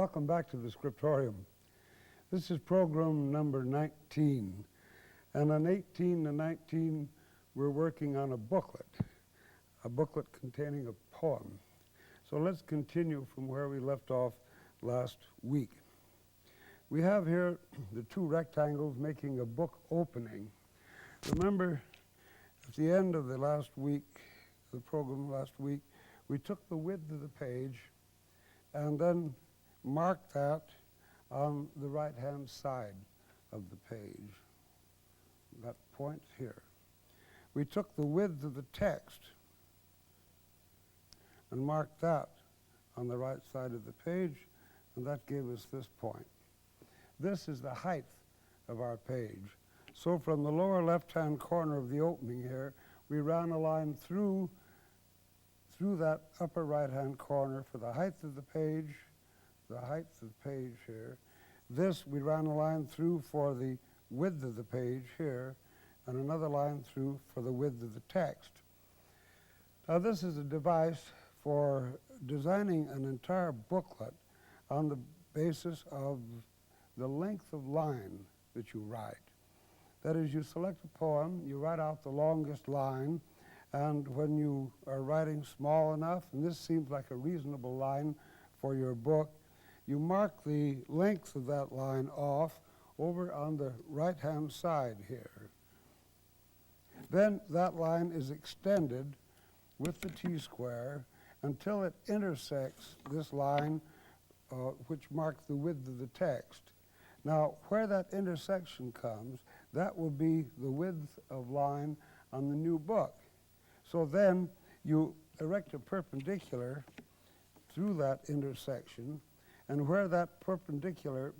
Welcome back to the Scriptorium. This is program number 19. And on 18 and 19, we're working on a booklet containing a poem. So let's continue from where we left off last week. We have here the two rectangles making a book opening. Remember, at the end of the program last week, we took the width of the page and then marked that on the right-hand side of the page. That point here. We took the width of the text and marked that on the right side of the page, and that gave us this point. This is the height of our page. So from the lower left-hand corner of the opening here, we ran a line through that upper right-hand corner for the height of the page here. This we ran a line through for the width of the page here, and another line through for the width of the text. Now this is a device for designing an entire booklet on the basis of the length of line that you write. That is, you select a poem, you write out the longest line, and when you are writing small enough, and this seems like a reasonable line for your book, you mark the length of that line off over on the right-hand side here. Then that line is extended with the T-square until it intersects this line which marks the width of the text. Now, where that intersection comes, that will be the width of line on the new book. So then you erect a perpendicular through that intersection, and where that perpendicular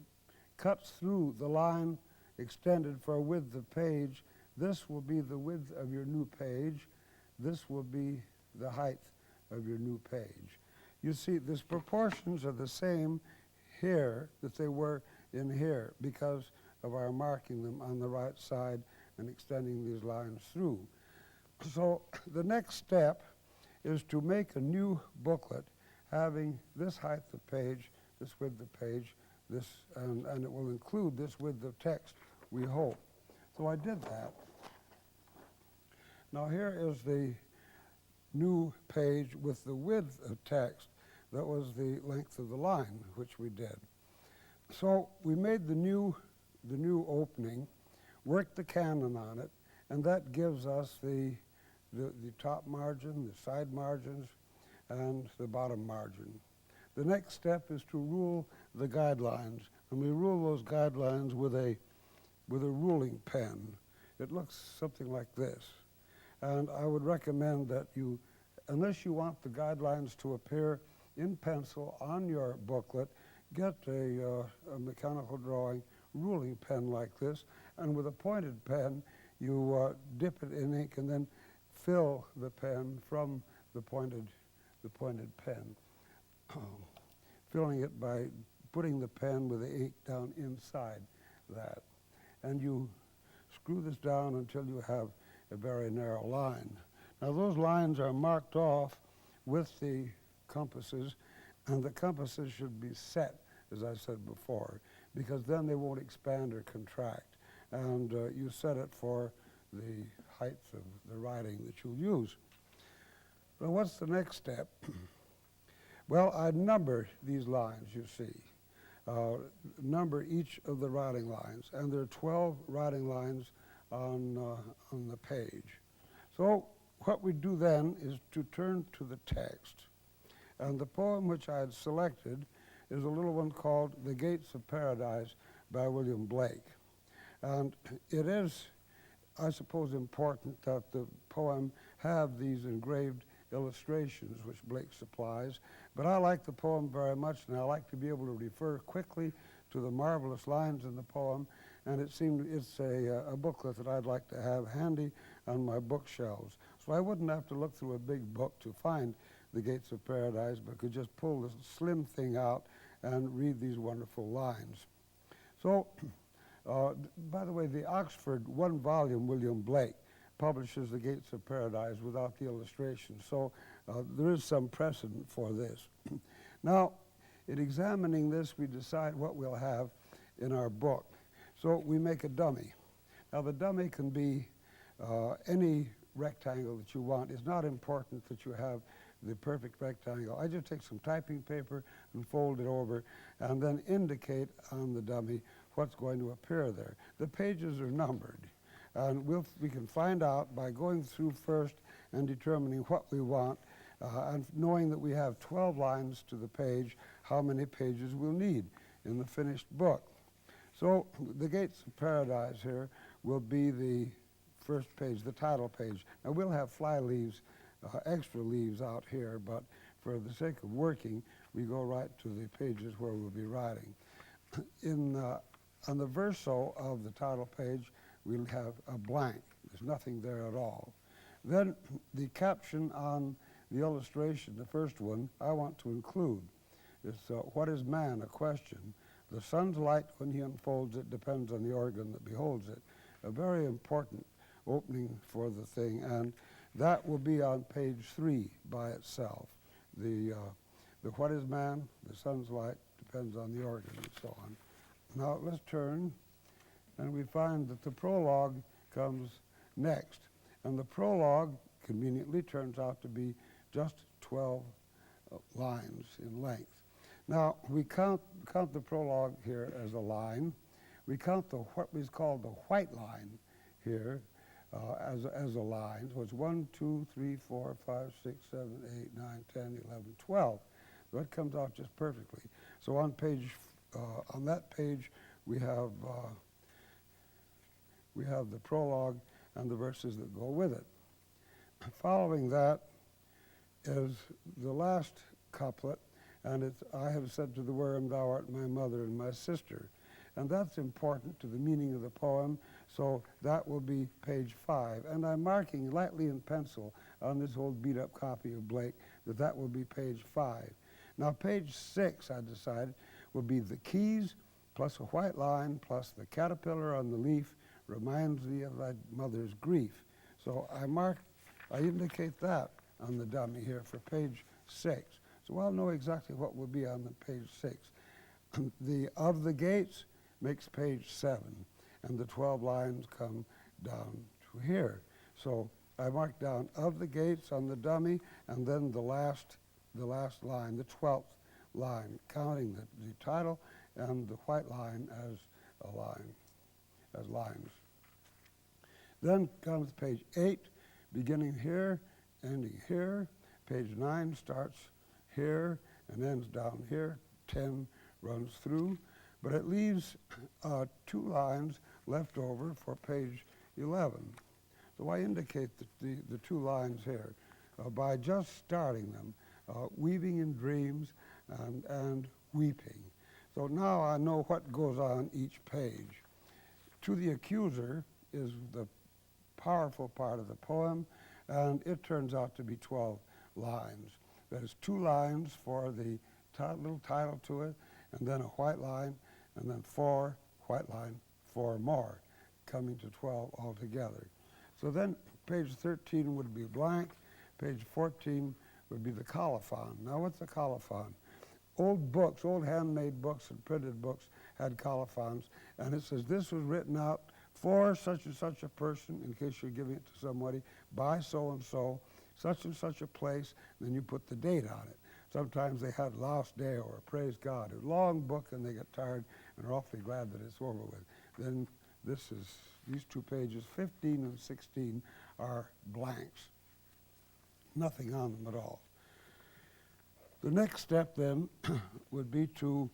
cuts through the line extended for a width of page, this will be the width of your new page. This will be the height of your new page. You see, these proportions are the same here that they were in here because of our marking them on the right side and extending these lines through. So the next step is to make a new booklet having this height of page, this width of page, this, and it will include this width of text, we hope. So I did that. Now here is the new page with the width of text. That was the length of the line, which we did. So we made the new opening, worked the canon on it, and that gives us the top margin, the side margins, and the bottom margin. The next step is to rule the guidelines, and we rule those guidelines with a ruling pen. It looks something like this. And I would recommend that you, unless you want the guidelines to appear in pencil on your booklet, get a mechanical drawing ruling pen like this, and with a pointed pen, you dip it in ink and then fill the pen from the pointed pen, filling it by putting the pen with the ink down inside that. And you screw this down until you have a very narrow line. Now those lines are marked off with the compasses, and the compasses should be set, as I said before, because then they won't expand or contract. And you set it for the height of the writing that you'll use. Well, what's the next step? Well, I number these lines, you see. Number each of the writing lines, and there are 12 writing lines on the page. So what we do then is to turn to the text. And the poem which I had selected is a little one called The Gates of Paradise by William Blake. And it is, I suppose, important that the poem have these engraved illustrations which Blake supplies. But I like the poem very much, and I like to be able to refer quickly to the marvelous lines in the poem, and it's a booklet that I'd like to have handy on my bookshelves. So I wouldn't have to look through a big book to find The Gates of Paradise, but could just pull this slim thing out and read these wonderful lines. So, by the way, the Oxford one-volume William Blake publishes The Gates of Paradise without the illustration, so there is some precedent for this. Now, in examining this, we decide what we'll have in our book. So we make a dummy. Now the dummy can be any rectangle that you want. It's not important that you have the perfect rectangle. I just take some typing paper and fold it over and then indicate on the dummy what's going to appear there. The pages are numbered, and we can find out by going through first and determining what we want, and knowing that we have 12 lines to the page, how many pages we'll need in the finished book. So the Gates of Paradise here will be the first page, the title page. Now we'll have fly leaves, extra leaves out here, but for the sake of working, we go right to the pages where we'll be writing. On the verso of the title page, we'll have a blank. There's nothing there at all. Then the caption on the illustration, the first one, I want to include. It's what is man? A question. The sun's light when he unfolds it depends on the organ that beholds it. A very important opening for the thing, and that will be on page 3 by itself. The what is man? The sun's light depends on the organ, and so on. Now let's turn, and we find that the prologue comes next. And the prologue conveniently turns out to be just 12 lines in length. Now, we count the prologue here as a line. We count what is called the white line here as a line. So it's 1, 2, 3, 4, 5, 6, 7, 8, 9, 10, 11, 12. So that comes out just perfectly. So on that page, we have the prologue and the verses that go with it. Following that is the last couplet, and it's, I have said to the worm, thou art my mother and my sister. And that's important to the meaning of the poem, so that will be page 5. And I'm marking lightly in pencil on this old beat-up copy of Blake that will be page 5. Now page 6, I decided, will be the keys plus a white line plus the caterpillar on the leaf reminds thee of thy mother's grief. So I indicate that on the dummy here for page 6. So I'll know exactly what will be on the page 6. The of the gates makes page 7, and the 12 lines come down to here. So I mark down of the gates on the dummy, and then the last line, the 12th line, counting the title and the white line as a line, as lines. Then comes page 8, beginning here, ending here. Page 9 starts here and ends down here. 10 runs through, but it leaves 2 lines left over for page 11. So I indicate the 2 lines here by just starting them, weaving in dreams and weeping. So now I know what goes on each page. To the accuser is the powerful part of the poem, and it turns out to be 12 lines. There's 2 lines for the little title to it, and then a white line, and then 4 white line, 4 more, coming to 12 altogether. So then page 13 would be blank, page 14 would be the colophon. Now what's a colophon? Old books, old handmade books and printed books had colophons, and it says this was written out for such and such a person, in case you're giving it to somebody, by so and such a place, then you put the date on it. Sometimes they had Last Day or Praise God. A long book, and they get tired and are awfully glad that it's over with. Then these 2 pages, 15 and 16, are blanks. Nothing on them at all. The next step then would be to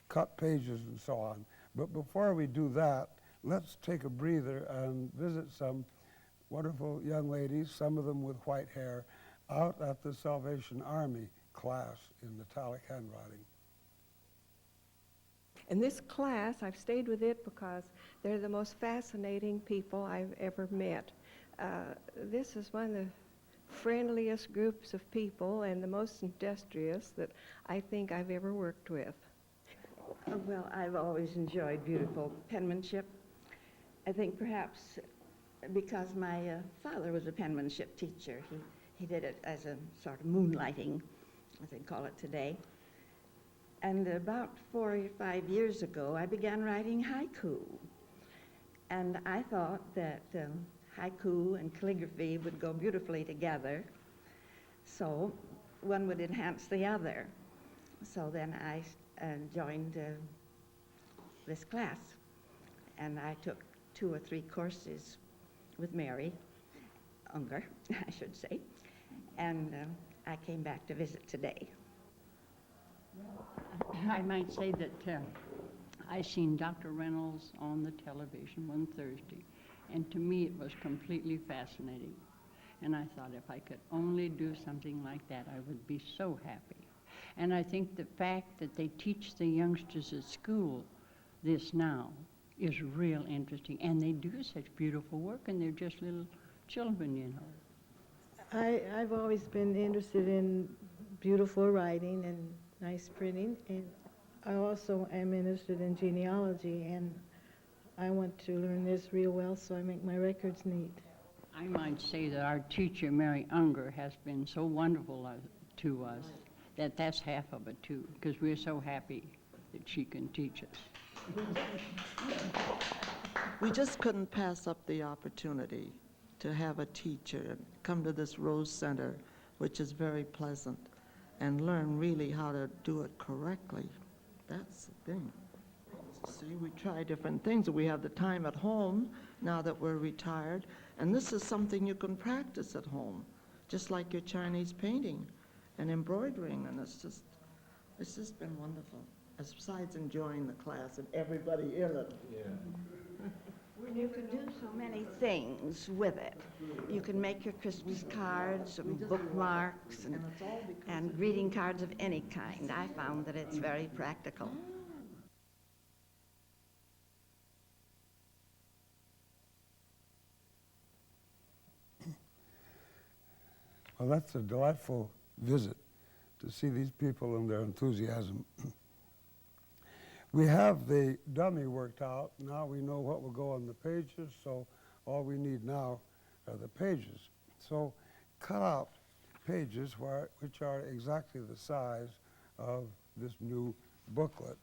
cut pages and so on. But before we do that, let's take a breather and visit some wonderful young ladies, some of them with white hair, out at the Salvation Army class in metallic handwriting. In this class, I've stayed with it because they're the most fascinating people I've ever met. This is one of the friendliest groups of people and the most industrious that I think I've ever worked with. Well, I've always enjoyed beautiful penmanship. I think perhaps because my father was a penmanship teacher. He did it as a sort of moonlighting, as they call it today. And about 4 or 5 years ago, I began writing haiku. And I thought that haiku and calligraphy would go beautifully together, so one would enhance the other. So then I joined this class, and I took 2 or 3 courses with Mary Unger, I should say, and I came back to visit today. I might say that I seen Dr. Reynolds on the television one Thursday, and to me it was completely fascinating. And I thought if I could only do something like that, I would be so happy. And I think the fact that they teach the youngsters at school this now is real interesting. And they do such beautiful work, and they're just little children, you know. I've always been interested in beautiful writing and nice printing, and I also am interested in genealogy, and I want to learn this real well, so I make my records neat. I might say that our teacher, Mary Unger, has been so wonderful to us that that's half of it, too, because we're so happy that she can teach us. We just couldn't pass up the opportunity to have a teacher and come to this Rose Center, which is very pleasant, and learn really how to do it correctly. That's the thing. See, we try different things. We have the time at home now that we're retired, and this is something you can practice at home, just like your Chinese painting and embroidering, and it's just been wonderful, besides enjoying the class and everybody in it. You can do so many things with it. You can make your Christmas cards and bookmarks and greeting cards of any kind. I found that it's very practical. Well, that's a delightful visit to see these people and their enthusiasm. We have the dummy worked out. Now we know what will go on the pages, so all we need now are the pages. So cut out pages which are exactly the size of this new booklet.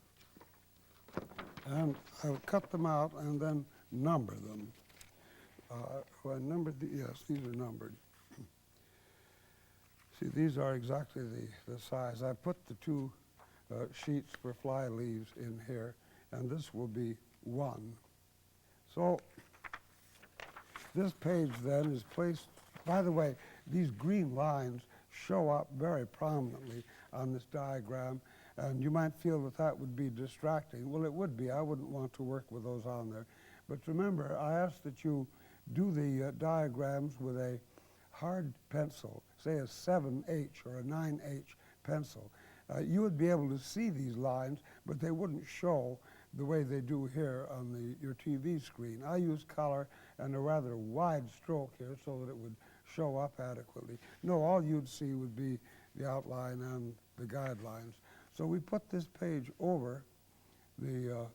And I'll cut them out and then number them. Yes, these are numbered. See, these are exactly the size. I put the 2 sheets for fly leaves in here, and this will be 1. So this page then is placed, by the way, these green lines show up very prominently on this diagram, and you might feel that that would be distracting. Well, it would be. I wouldn't want to work with those on there. But remember, I ask that you do the diagrams with a hard pencil, say a 7H or a 9H pencil. You would be able to see these lines, but they wouldn't show the way they do here on your TV screen. I use color and a rather wide stroke here so that it would show up adequately. No, all you'd see would be the outline and the guidelines. So we put this page over the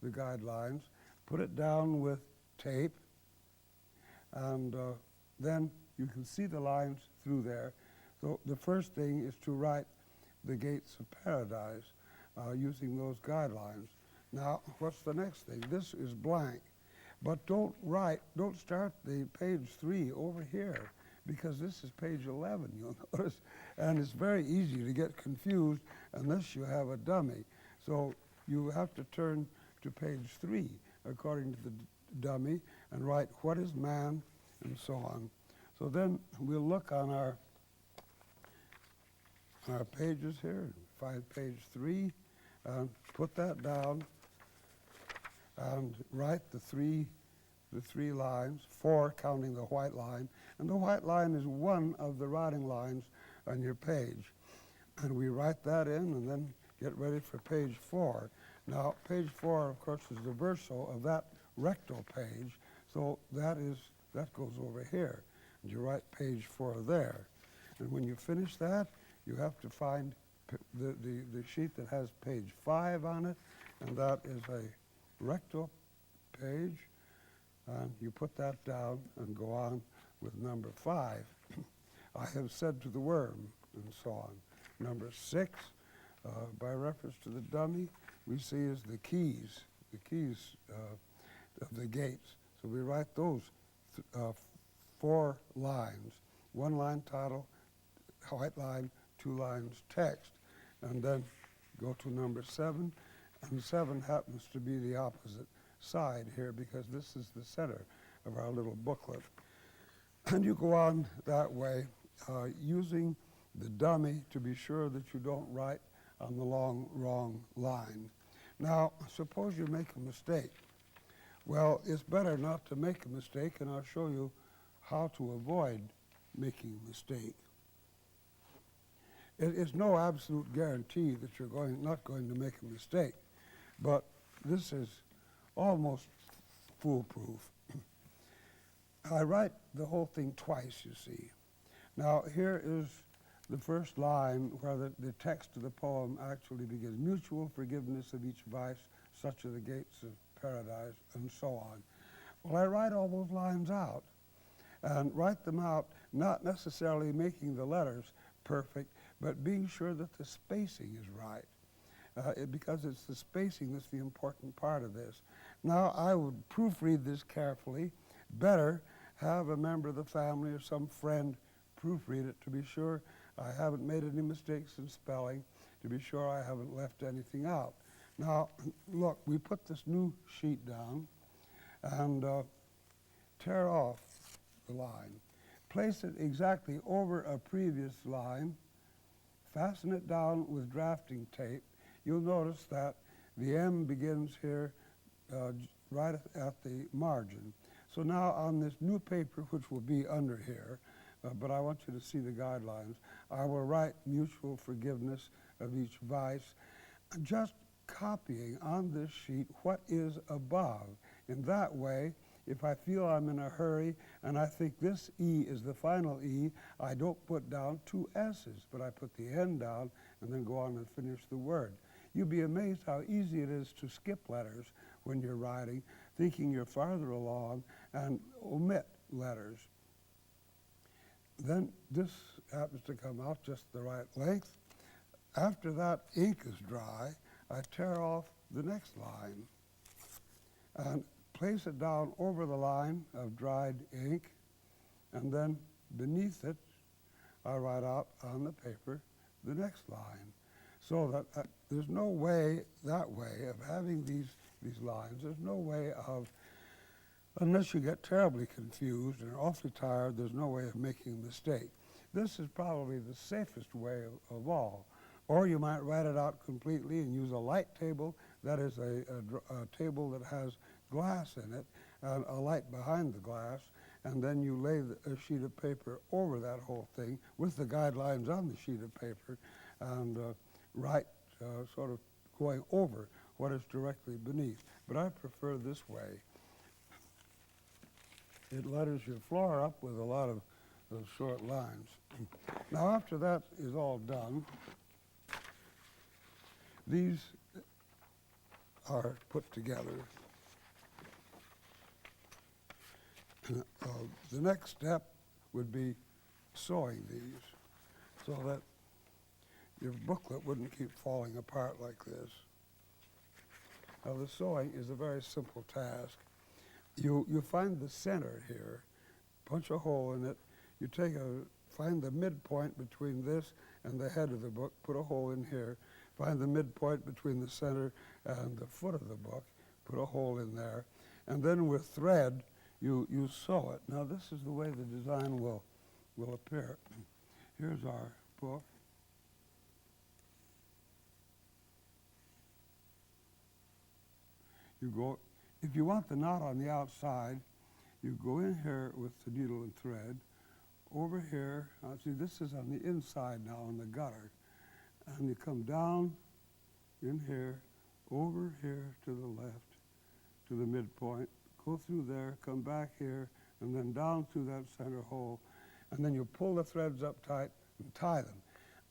guidelines, put it down with tape, and then you can see the lines through there. So the first thing is to write the Gates of Paradise using those guidelines. Now, what's the next thing? This is blank, but don't start the page 3 over here, because this is page 11, you'll notice, and it's very easy to get confused unless you have a dummy. So you have to turn to page 3 according to the dummy and write what is man and so on. So then we'll look on our pages here, find page 3, and put that down and write the three lines, 4 counting the white line, and the white line is one of the writing lines on your page. And we write that in and then get ready for page 4. Now, page 4, of course, is the verso of that rectal page, so that goes over here. And you write page 4 there. And when you finish that, you have to find the sheet that has page 5 on it, and that is a rectal page. And you put that down and go on with number 5. I have said to the worm, and so on. Number 6, by reference to the dummy, we see is the keys of the gates. So we write those 4 lines, 1 line title, white line, 2 lines text, and then go to number 7, and 7 happens to be the opposite side here because this is the center of our little booklet. And you go on that way using the dummy to be sure that you don't write on the wrong line. Now, suppose you make a mistake. Well, it's better not to make a mistake, and I'll show you how to avoid making a mistake. It is no absolute guarantee that you're not going to make a mistake, but this is almost foolproof. I write the whole thing twice, you see. Now, here is the first line where the text of the poem actually begins. Mutual forgiveness of each vice, such are the gates of paradise, and so on. Well, I write all those lines out, and write them out not necessarily making the letters perfect, but being sure that the spacing is right, because it's the spacing that's the important part of this. Now, I would proofread this carefully. Better have a member of the family or some friend proofread it to be sure I haven't made any mistakes in spelling, to be sure I haven't left anything out. Now, look, we put this new sheet down and tear off the line. Place it exactly over a previous line. Fasten it down with drafting tape. You'll notice that the M begins here right at the margin. So now on this new paper, which will be under here, but I want you to see the guidelines, I will write mutual forgiveness of each vice, just copying on this sheet what is above. In that way, if I feel I'm in a hurry and I think this E is the final E, I don't put down 2 S's, but I put the N down and then go on and finish the word. You'll be amazed how easy it is to skip letters when you're writing, thinking you're farther along, and omit letters. Then this happens to come out just the right length. After that ink is dry, I tear off the next line and place it down over the line of dried ink, and then beneath it, I write out on the paper the next line. So that there's no way, that way, of having these lines. There's no way of, unless you get terribly confused and are awfully tired, there's no way of making a mistake. This is probably the safest way of all. Or you might write it out completely and use a light table. That is a table that has glass in it, and a light behind the glass, and then you lay a sheet of paper over that whole thing with the guidelines on the sheet of paper, and write sort of going over what is directly beneath. But I prefer this way. It letters your floor up with a lot of those short lines. Now, after that is all done, these are put together. The next step would be sewing these so that your booklet wouldn't keep falling apart like this. Now, the sewing is a very simple task. You find the center here, punch a hole in it. You find the midpoint between this and the head of the book, put a hole in here. Find the midpoint between the center and the foot of the book, put a hole in there. And then with thread, you sew it. Now, this is the way the design will appear. Here's our book. If you want the knot on the outside, you go in here with the needle and thread. Over here, see, this is on the inside now, on the gutter. And you come down in here, over here to the left, to the midpoint, go through there, come back here, and then down through that center hole. And then you pull the threads up tight and tie them.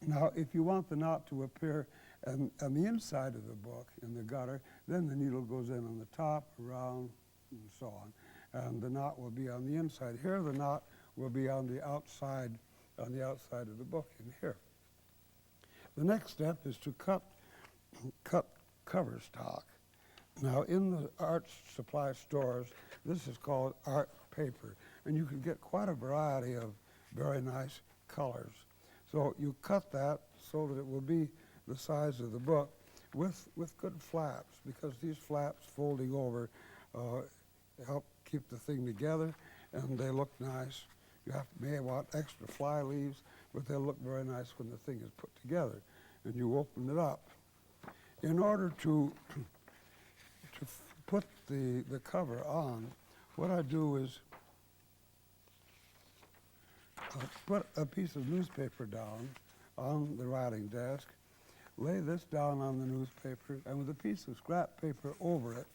Now, if you want the knot to appear on the inside of the book, in the gutter, then the needle goes in on the top, around, and so on. And the knot will be on the inside. Here, the knot will be on the outside of the book in here. The next step is to cut cover stock. Now, in the art supply stores, this is called art paper, and you can get quite a variety of very nice colors. So you cut that so that it will be the size of the book with good flaps, because these flaps folding over help keep the thing together, and they look nice. You may want extra fly leaves, but they'll look very nice when the thing is put together. And you open it up. In order to put the cover on, what I do is put a piece of newspaper down on the writing desk, lay this down on the newspaper, and with a piece of scrap paper over it,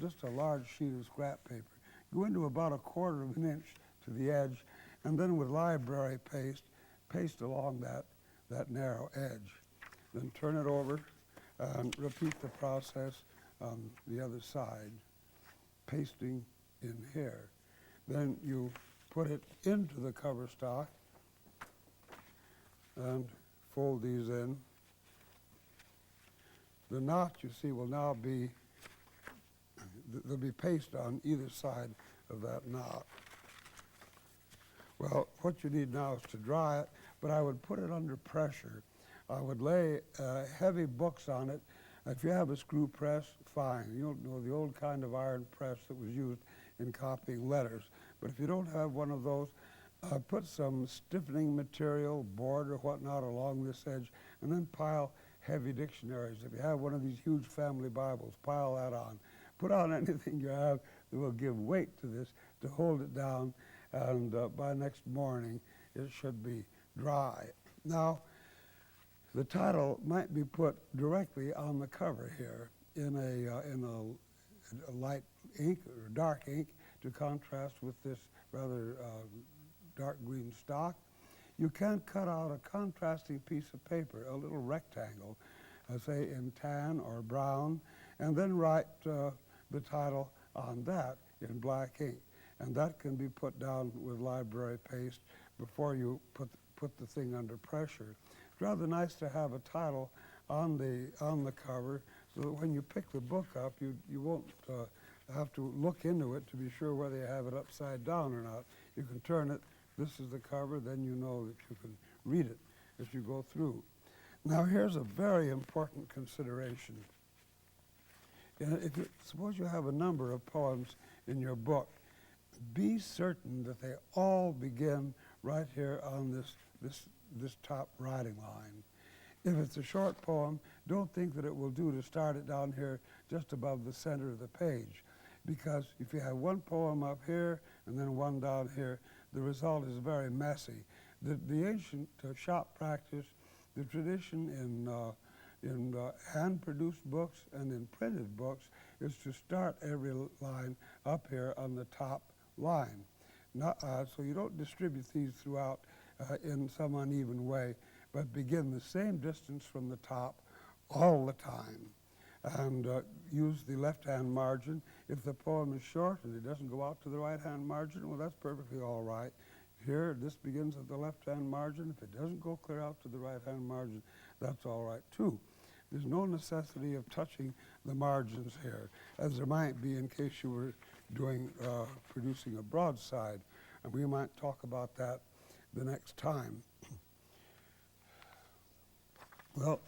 just a large sheet of scrap paper, go into about 1/4 of an inch to the edge, and then with library paste along that narrow edge. Then turn it over and repeat the process on the other side, pasting in here. Then you put it into the cover stock and fold these in. The knot, you see, will now be, there'll be paste on either side of that knot. Well, what you need now is to dry it, but I would put it under pressure. I would lay heavy books on it. If you have a screw press, fine. You know, the old kind of iron press that was used in copying letters. But if you don't have one of those, put some stiffening material, board or whatnot along this edge, and then pile heavy dictionaries. If you have one of these huge family Bibles, pile that on. Put on anything you have that will give weight to this to hold it down, and by next morning it should be dry. Now, the title might be put directly on the cover here in a light ink or dark ink to contrast with this rather dark green stock. You can cut out a contrasting piece of paper, a little rectangle, say in tan or brown, and then write the title on that in black ink. And that can be put down with library paste before you put the thing under pressure. It's rather nice to have a title on the cover so that when you pick the book up, you won't have to look into it to be sure whether you have it upside down or not. You can turn it, this is the cover, then you know that you can read it as you go through. Now here's a very important consideration. Suppose you have a number of poems in your book, be certain that they all begin right here on this top writing line. If it's a short poem, don't think that it will do to start it down here just above the center of the page, because if you have one poem up here and then one down here, the result is very messy. The ancient shop practice, the tradition in hand-produced books and in printed books is to start every line up here on the top line. So you don't distribute these throughout in some uneven way, but begin the same distance from the top all the time. And use the left-hand margin. If the poem is short and it doesn't go out to the right-hand margin, well, that's perfectly all right. Here, this begins at the left-hand margin. If it doesn't go clear out to the right-hand margin, that's all right, too. There's no necessity of touching the margins here, as there might be in case you were producing a broadside. And we might talk about that the next time. Well,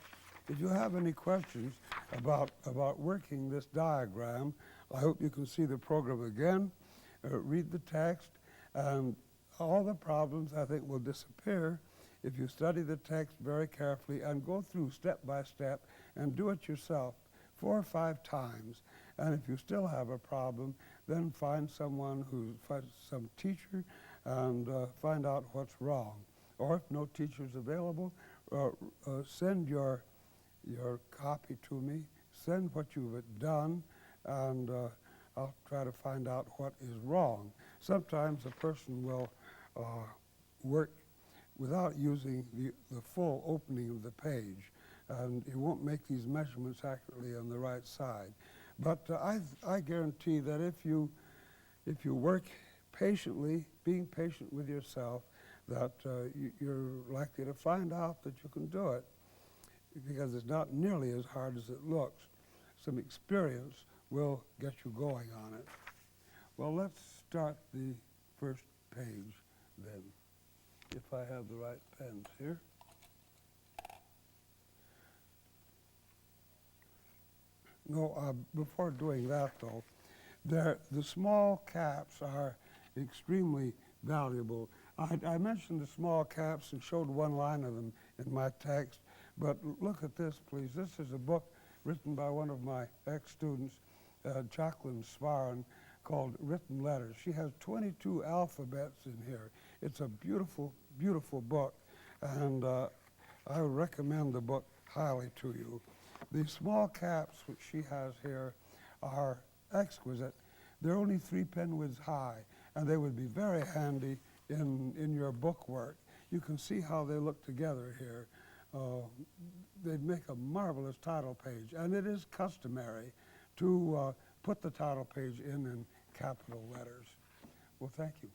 if you have any questions about working this diagram, I hope you can see the program again, read the text, and all the problems, I think, will disappear if you study the text very carefully and go through step by step and do it yourself 4 or 5 times. And if you still have a problem, then find some teacher and find out what's wrong. Or if no teacher is available, send your copy to me, send what you've done, and I'll try to find out what is wrong. Sometimes a person will work without using the full opening of the page, and he won't make these measurements accurately on the right side. But I guarantee that if you work patiently, being patient with yourself, that you're likely to find out that you can do it. because it's not nearly as hard as it looks. Some experience will get you going on it. Well, let's start the first page then, if I have the right pens here. No, before doing that though, the small caps are extremely valuable. I mentioned the small caps and showed one line of them in my text, but look at this, please. This is a book written by one of my ex-students, Jacqueline Svaran, called Written Letters. She has 22 alphabets in here. It's a beautiful, beautiful book, and I would recommend the book highly to you. The small caps which she has here are exquisite. They're only 3 pen widths high, and they would be very handy in your book work. You can see how they look together here. They'd make a marvelous title page, and it is customary to put the title page in capital letters. Well, thank you.